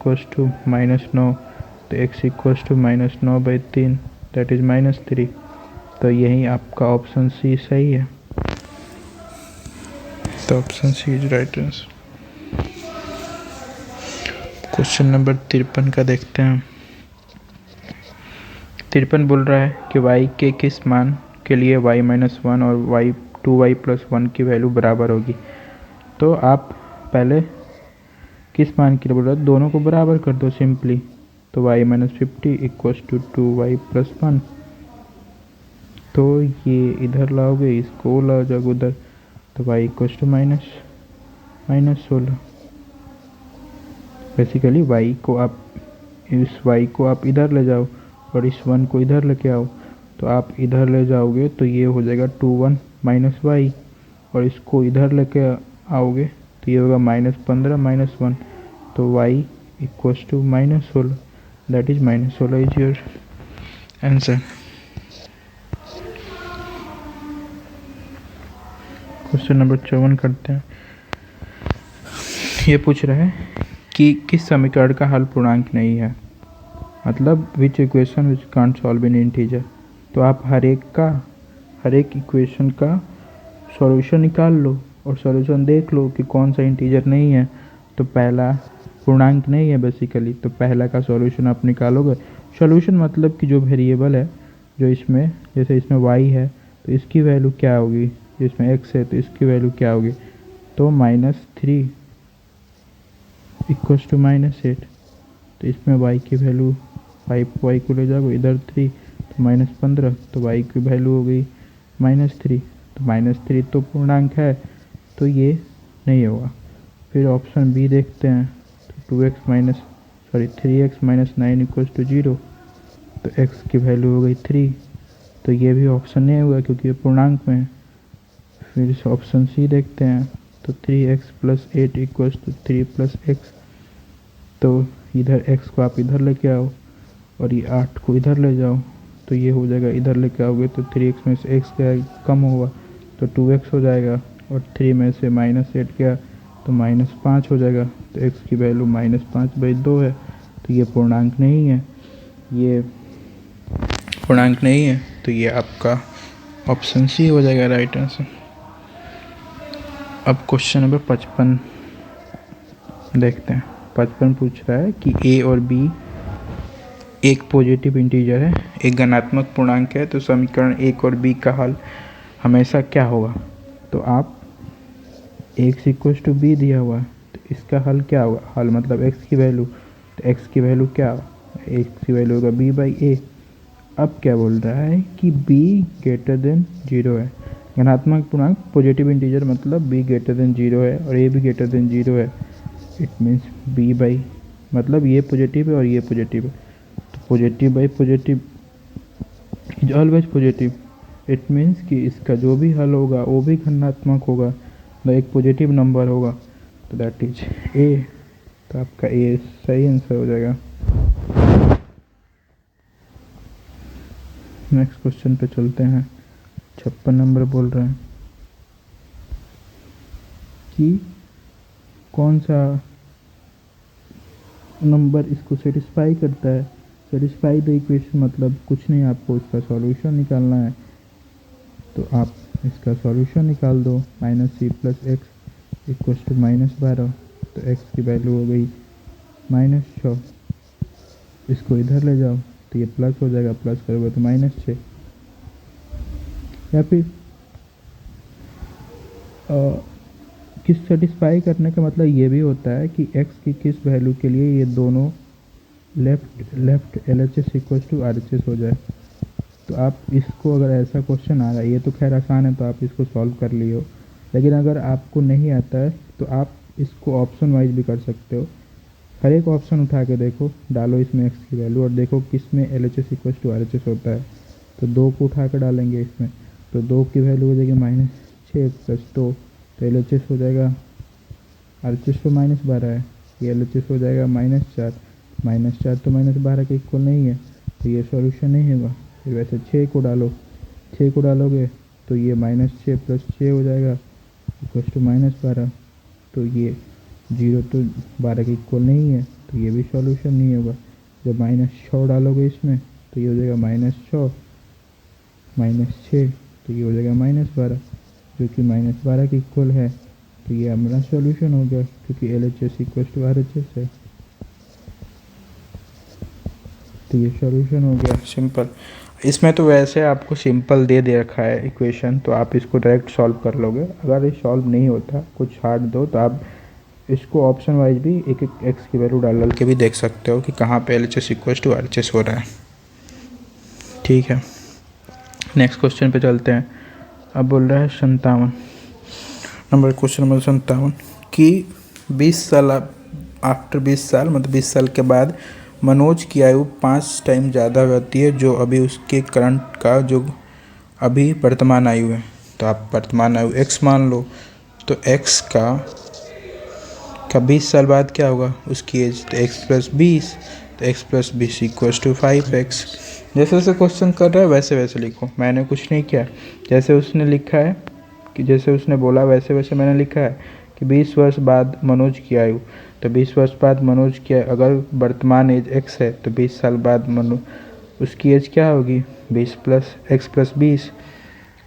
-9, तो x = -9/3, दैट इज -3। तो यही आपका ऑप्शन सी सही है। तो option C is right answer. Question number 53 का देखते हैं। 53 बोल रहा है कि y के किस मान के लिए y-1 और 2y + 1 की वैल्यू बराबर होगी। तो आप पहले किस मान के लिए बोल रहे हो, दोनों को बराबर कर दो सिंपली। तो y-50 = 2y + 1, तो ये इधर लाओगे, इसको लाओ जाओगे उधर, तो y = -16। बेसिकली इस y को आप इधर ले जाओ और इस 1 को इधर लेके आओ। तो आप इधर ले जाओगे तो ये हो जाएगा 2 1 - y, और इसको इधर लेके आओगे तो ये होगा -15 - 1, तो y = -16, that is -16 is your answer. Question number 54 करते हैं। ये पूछ रहा है कि किस समीकरण का हल पूर्णांक नहीं है, मतलब विच equation which can't solve in integer. तो आप हर एक इक्वेशन का सॉल्यूशन निकाल लो और सॉल्यूशन देख लो कि कौन सा इंटीजर नहीं है। तो पहला पूर्णांक नहीं है बेसिकली, तो पहला का सॉल्यूशन आप निकालोगे। सॉल्यूशन मतलब कि जो वेरिएबल है, जो इसमें, जैसे इसमें y है तो इसकी वैल्यू क्या होगी, जिसमें x है तो इसकी वैल्यू क्या होगी। तो -3 = -8, तो इसमें y की वैल्यू 5y को ले जाओगे इधर 3, तो -15, तो y की वैल्यू हो गई -3, तो -3 तो पूर्णांक है, तो ये नहीं होगा। फिर ऑप्शन बी देखते हैं। तो 3x - 9 = 0, तो x की वैल्यू हो गई 3, तो ये भी ऑप्शन नहीं होगा क्योंकि ये पूर्णांक में है। फिर ऑप्शन सी देखते हैं। तो 3x + 8 = 3 + x, तो इधर x को आप इधर लेके आओ और ये 8 को इधर ले जाओ, तो ये हो जाएगा, इधर लेके आओगे तो 3x में से x गया कम होगा तो 2x हो जाएगा, और 3 में से -8 गया तो -5 हो जाएगा, तो x की वैल्यू -5/2 है। तो ये पूर्णांक नहीं है, ये पूर्णांक नहीं है, तो ये आपका ऑप्शन सी हो जाएगा राइट आंसर। अब क्वेश्चन नंबर 55 देखते हैं। 55 पूछ रहा है कि a और b एक पॉजिटिव इंटीजर है, एक धनात्मक पूर्णांक है, तो समीकरण 1 और b का हल हमेशा क्या होगा। तो आप x = b दिया हुआ है, तो इसका हल क्या होगा, हल मतलब x की वैल्यू, तो x की वैल्यू क्या होगा, x की वैल्यू होगा b/a। अब क्या बोल रहा है कि b > 0 है, धनात्मक पूर्णांक पॉजिटिव इंटीजर मतलब b > 0 है और a भी > 0 है, इट मीन्स b/, मतलब ये पॉजिटिव है और ये पॉजिटिव है, तो positive by positive is always positive. It means कि इसका जो भी हल होगा वो भी धनात्मक होगा, तो एक पॉजिटिव नंबर होगा, तो दैट इज ए। तो आपका ए सही आंसर हो जाएगा। नेक्स्ट क्वेश्चन पे चलते हैं। 56 नंबर बोल रहे हैं कि कौन सा नंबर इसको सेटिस्फाई करता है। सेटिस्फाई द इक्वेशन मतलब कुछ नहीं, आपको इसका सॉल्यूशन निकालना है, तो आप इसका सॉल्यूशन निकाल दो। -c + x = -12, तो x की वैल्यू हो गई -6। इसको इधर ले जाओ तो ये प्लस हो जाएगा, प्लस करोगे तो -6। या फिर किस सेटिस्फाई करने का मतलब ये भी होता है कि x की किस वैल्यू के लिए ये दोनों लेफ्ट LHS = RHS हो जाए। तो आप इसको, अगर ऐसा क्वेश्चन आ रहा है, ये तो खैर आसान है तो आप इसको सॉल्व कर लिए हो, लेकिन अगर आपको नहीं आता है तो आप इसको ऑप्शन वाइज भी कर सकते हो। हर एक ऑप्शन उठा के देखो, डालो इसमें x की वैल्यू और देखो किस में LHS = RHS होता है। तो 2 को उठा कर डालेंगे इसमें, तो 2 की वैल्यू हो जाएगी -6 + 2, तो LHS हो जाएगा, RHS तो -12 है, ये LHS हो जाएगा -4। -4 तो -12 के इक्वल नहीं है, तो ये सॉल्यूशन नहीं होगा। फिर वैसे 6 को डालो, 6 को डालोगे तो ये -6 + 6 हो जाएगा =12, तो ये 0 तो 12 के इक्वल नहीं है, तो ये भी सॉल्यूशन नहीं होगा। जब -6 डालोगे इसमें तो ये हो जाएगा -6 -6, तो ये हो जाएगा -12, जो कि -12 के इक्वल है, तो ये हमारा सॉल्यूशन हो गया, क्योंकि LHS = RHS है। तो ये सॉल्यूशन हो गया सिंपल। इसमें तो वैसे आपको सिंपल दे रखा है इक्वेशन, तो आप इसको डायरेक्ट सॉल्व कर लोगे। अगर ये सॉल्व नहीं होता, कुछ हार्ड दो, तो आप इसको ऑप्शन वाइज भी एक एक्स की वैल्यू डाल के भी देख सकते हो कि कहाँ पे LHS = RHS हो रहा है। ठीक है, नेक्स्ट क्वेश्चन पे चलते हैं। अब बोल रहा है 57 नंबर, क्वेश्चन नंबर 57 कि 20 साल आफ्टर 20 साल मतलब 20 साल के बाद मनोज की आयु 5 टाइम ज़्यादा होती है जो अभी उसके करंट का जो अभी वर्तमान आयु है। तो आप वर्तमान आयु x मान लो, तो x का 20 साल बाद क्या होगा उसकी एज, तो x + 20, तो x + 20 = 5x। जैसे जैसे क्वेश्चन कर रहा है वैसे वैसे लिखो, मैंने कुछ नहीं किया, जैसे उसने लिखा है कि जैसे उसने बोला वैसे वैसे मैंने लिखा है कि 20 वर्ष बाद मनोज की आयु, तो 20 वर्ष बाद मनोज की अगर वर्तमान एज x है तो 20 साल बाद उसकी एज क्या होगी 20 + x + 20।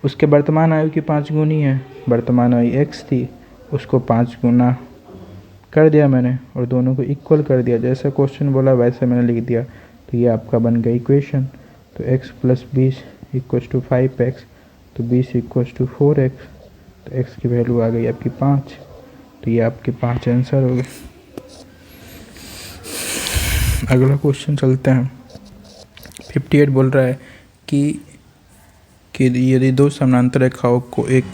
उसके वर्तमान आयु की 5 गुनी है, वर्तमान आयु x थी, उसको 5 गुना कर दिया मैंने और दोनों को इक्वल कर दिया। जैसे क्वेश्चन बोला वैसे मैंने लिख दिया, तो ये आपका बन गया इक्वेशन। तो x + 20 = 5x, तो 20 = 4x, तो x की वैल्यू आ गई आपकी 5, तो ये आपके 5 आंसर हो गए। अगला क्वेश्चन चलते हैं। 58 बोल रहा है कि यदि 2 समानांतर रेखाओं को एक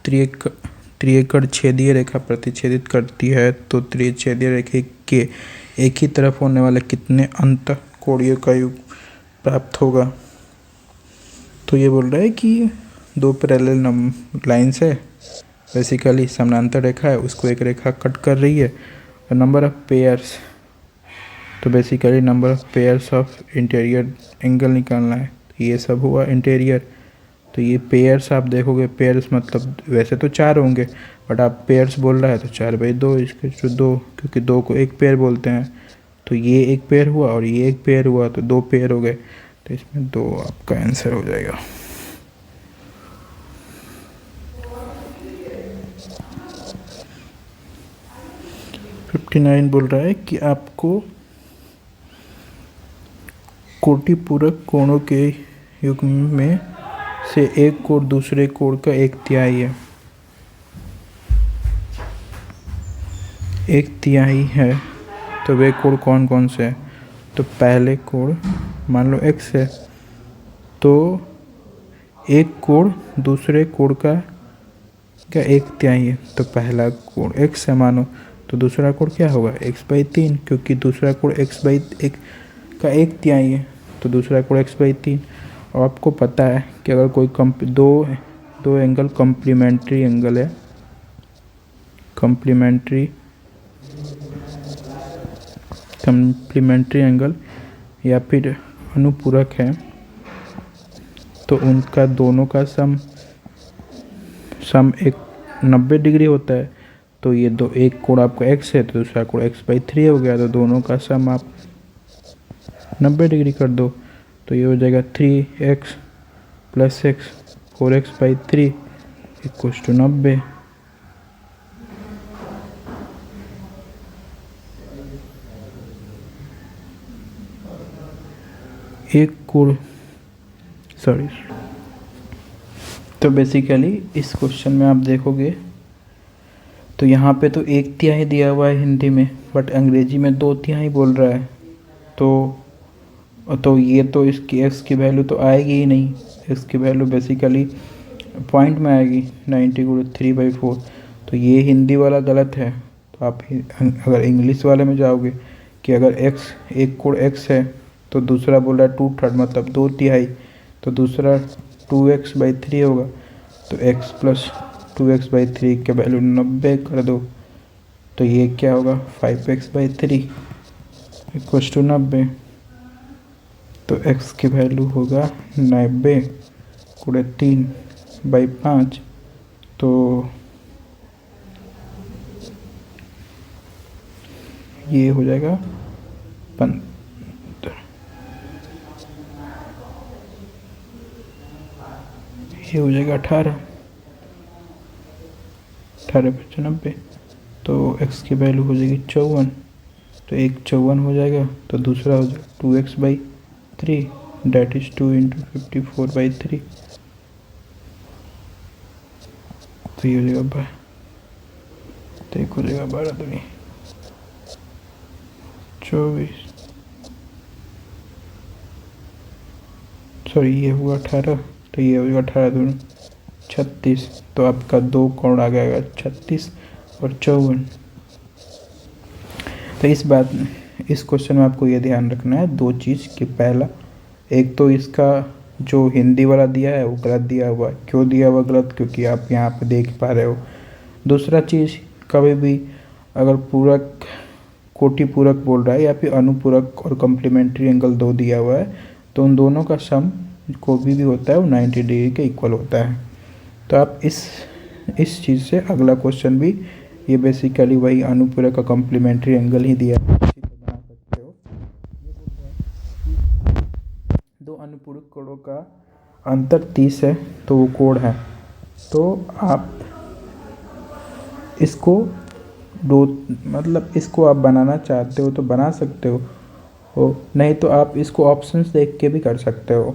त्रिएकड़ छेदीय रेखा प्रतिच्छेदित करती है तो त्रिछेदीय रेखा के एक ही तरफ होने वाले कितने अंतःकोणीय का योग प्राप्त होगा। तो ये बोल रहा है कि 2 पैरेलल लाइन्स है, बेसिकली समानांतर रेखा है, उसको एक रेखा कट कर रही है, और नंबर ऑफ पेयर्स, तो basically number of pairs of interior angle निकालना है। तो ये सब हुआ इंटीरियर। तो ये पेयर्स आप देखोगे, पेयर्स मतलब वैसे तो 4 होंगे, बट आप पेयर्स बोल रहा है तो 4/2 इसके 2, क्योंकि 2 को एक पेयर बोलते हैं। तो ये एक पेयर हुआ और ये एक पेयर हुआ, तो 2 पेयर हो गए, तो इसमें 2 आपका आंसर हो जाएगा। $59 बोल रहा है कि आपको कोटिपूरक कोणों के युग्म में से एक कोण दूसरे कोण का 1/3 है। 1/3 है, तो वे कोण कौन कौन से हैं। तो पहले कोण मान लो x है, तो एक कोण दूसरे कोण का 1/3 है, तो पहला कोण x है मानो, तो दूसरा कोण क्या होगा x/3, क्योंकि दूसरा कोण x/1 का 1/3 है, तो दूसरा कोण x/3। और आपको पता है कि अगर कोई दो एंगल कॉम्प्लीमेंट्री एंगल या फिर अनुपूरक है, तो उनका दोनों का सम एक 90 डिग्री होता है। तो ये एक कोण आपका x है तो दूसरा कोण x/3 हो गया, तो दोनों का सम आप 90 डिग्री कर दो, तो ये हो जाएगा 3x + x 4x/3 = 90। एक कोण तो बेसिकली इस क्वेश्चन में आप देखोगे तो यहाँ पे तो 1/3 दिया हुआ है हिंदी में, बट अंग्रेजी में 2/3 बोल रहा है। तो ये तो इसकी x की वैल्यू तो आएगी ही नहीं, x की वैल्यू बेसिकली पॉइंट में आएगी 90 × 3/4। तो ये हिंदी वाला गलत है। तो आप अगर इंग्लिश वाले में जाओगे कि अगर एक कोण x है तो दूसरा बोल रहा है 2/3 मतलब 2/3, तो दूसरा 2x/3 होगा, तो x + 2x/3 के वैल्यू 90 कर दो, तो ये क्या होगा 5x/3 = 90। तो x की वैल्यू होगा 90 × 3/5, तो ये हो जाएगा 15, ये हो जाएगा 18 × 90, तो x की वैल्यू हो जाएगी 54, तो एक 54 हो जाएगा, तो दूसरा हो जाएगा 2x/3 दैट इज 2 × 54/3, तो ये हो जाएगा तो एक हो जाएगा 12 दूनी 24, सॉरी ये हुआ 18, तो ये होगा 18 दूनी 36, तो आपका दो कोण आ गया 36 और 54। तो इस क्वेश्चन में आपको ये ध्यान रखना है दो चीज़ कि पहला, एक तो इसका जो हिंदी वाला दिया है वो गलत दिया हुआ है। क्यों दिया हुआ गलत? क्योंकि आप यहाँ पे देख पा रहे हो। दूसरा चीज़, कभी भी अगर पूरक कोटि पूरक बोल रहा है या फिर अनुपूरक और कॉम्प्लीमेंट्री एंगल दो दिया हुआ है, तो उन दोनों का सम को भी होता है वो 90 डिग्री के इक्वल होता है। तो आप इस चीज़ से अगला क्वेश्चन भी ये बेसिकली वही अनुपूरक का कॉम्प्लीमेंट्री एंगल ही दिया है, इसी को बना सकते हो। ये बोल रहा है कि दो अनुपूरक कोणों का अंतर 30 है तो वो कोण है। तो आप इसको इसको आप बनाना चाहते हो तो बना सकते हो, नहीं तो आप इसको ऑप्शंस देख के भी कर सकते हो।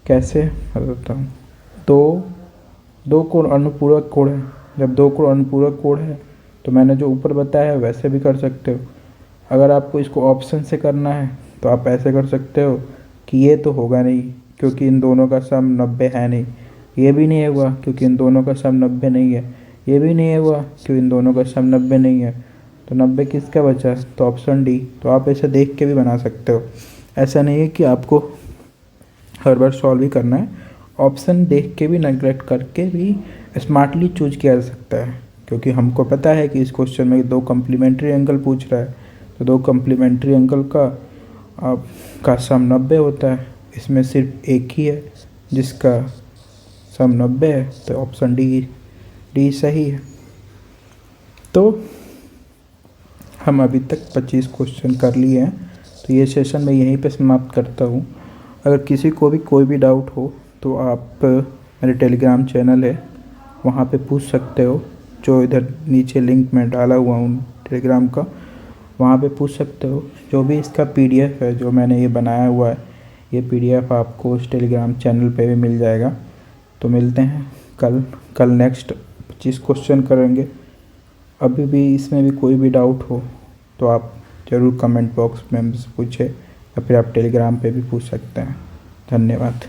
कैसे बताता हूँ। दो कोण अनुपूरक कोण है, जब दो कोण अनुपूरक कोण है तो मैंने जो ऊपर बताया है वैसे भी कर सकते हो। अगर आपको इसको ऑप्शन से करना है तो आप ऐसे कर सकते हो कि ये तो होगा नहीं क्योंकि इन दोनों का सम 90 है नहीं, ये भी नहीं होगा क्योंकि इन दोनों का सम 90 नहीं है, ये भी नहीं होगा क्योंकि इन दोनों का सम 90 नहीं है, तो 90 किसका बचा? तो ऑप्शन डी। तो आप ऐसे देख के भी बना सकते हो। ऐसा नहीं है कि आपको हर बार सॉल्व ही करना है, ऑप्शन देख के भी नेगलेक्ट करके भी स्मार्टली चूज किया जा सकता है। क्योंकि हमको पता है कि इस क्वेश्चन में दो कॉम्प्लीमेंट्री एंगल पूछ रहा है, तो दो कॉम्प्लीमेंट्री एंगल का सम 90 होता है। इसमें सिर्फ एक ही है जिसका सम 90 है, तो ऑप्शन डी सही है। तो हम अभी तक 25 क्वेश्चन कर लिए हैं, तो ये सेशन मैं यहीं पे समाप्त करता हूँ। अगर किसी को भी कोई भी डाउट हो तो आप मेरे टेलीग्राम चैनल है वहाँ पे पूछ सकते हो, जो इधर नीचे लिंक में डाला हुआ हूँ टेलीग्राम का, वहाँ पे पूछ सकते हो। जो भी इसका PDF है जो मैंने ये बनाया हुआ है, ये PDF आपको उस टेलीग्राम चैनल पे भी मिल जाएगा। तो मिलते हैं कल नेक्स्ट 25 क्वेश्चन करेंगे। अभी भी इसमें भी कोई भी डाउट हो तो आप ज़रूर कमेंट बॉक्स में मुझसे पूछें या फिर आप टेलीग्राम पे भी पूछ सकते हैं। धन्यवाद।